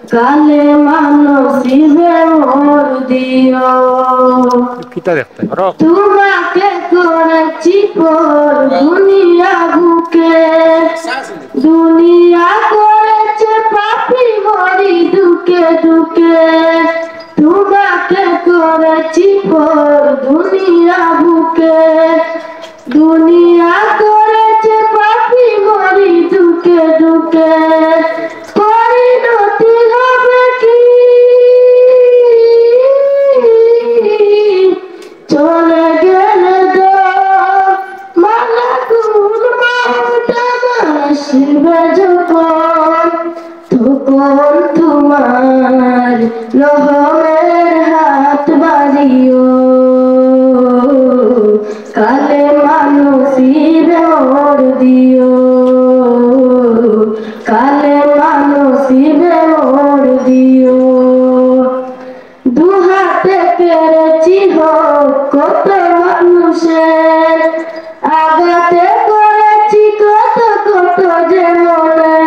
কালে মানসিবে মোর দিও কিতা দেখতে পারো তোমাকে করেছি পর দুনিয়া বুকে দুনিয়া করেছে পাপি মরি দুকে দুকে তোমাকে করেছি পর দুনিয়া বুকে দুনিয়া করেছে পাপি মরি দুকে দুকে পরিণতি হবে কি চলে গেলে তো মালাকুল মউত আসবে যখন তখন তোমার রহমের হাত বাড়িও কালে মানসিবে মোর দিও কালে মানসিবে মোর দিও দুহাতে পেরেছি হোক কত মানুষের আঘাতে করেছি কত কত যে মনে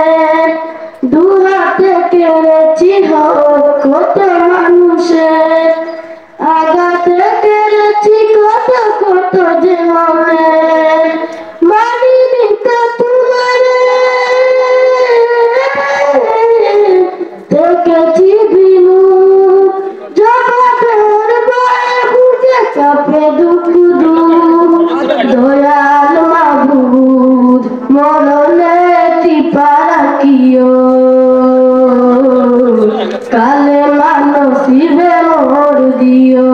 দুহাতে পেরেছি হোক কত মানুষের আঘাতে পেরেছি কত কত যে মনে মানিনি তো তোমারে দেখেছি বিনু জগতের বয়ে বুকে চাপে দুঃখ দয়াল মাবুদ মরণে টিপা রাখিও কালে মানসিবে মোর দিও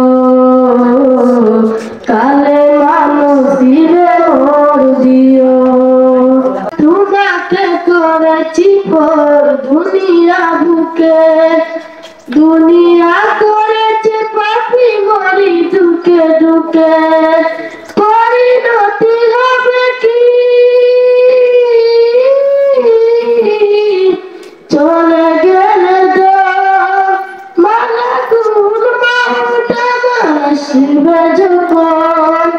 কালে মানসিবে মোর দিও তোমাকে করেছি পর দুনিয়া বুকে দুনিয়া করেছে পাপি মরি দুকে দুকে পরিণতি হবে কি চলে গেলে তো মালাকুল মউত আসবে যখন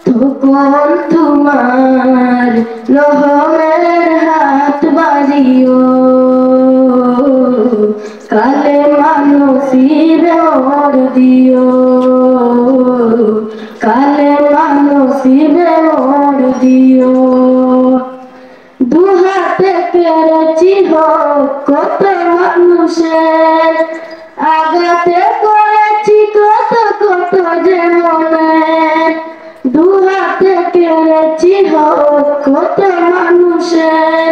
তখন তোমার রহমের হাত বাড়িও কালে মানসিবে মোর দিও কালে মানসিবে মোর দিও দুহাতে পেরেছি হোক কত মানুষের আঘাতে করেছি কত কত যে মনে দুহাতে পেরেছি হোক কত মানুষের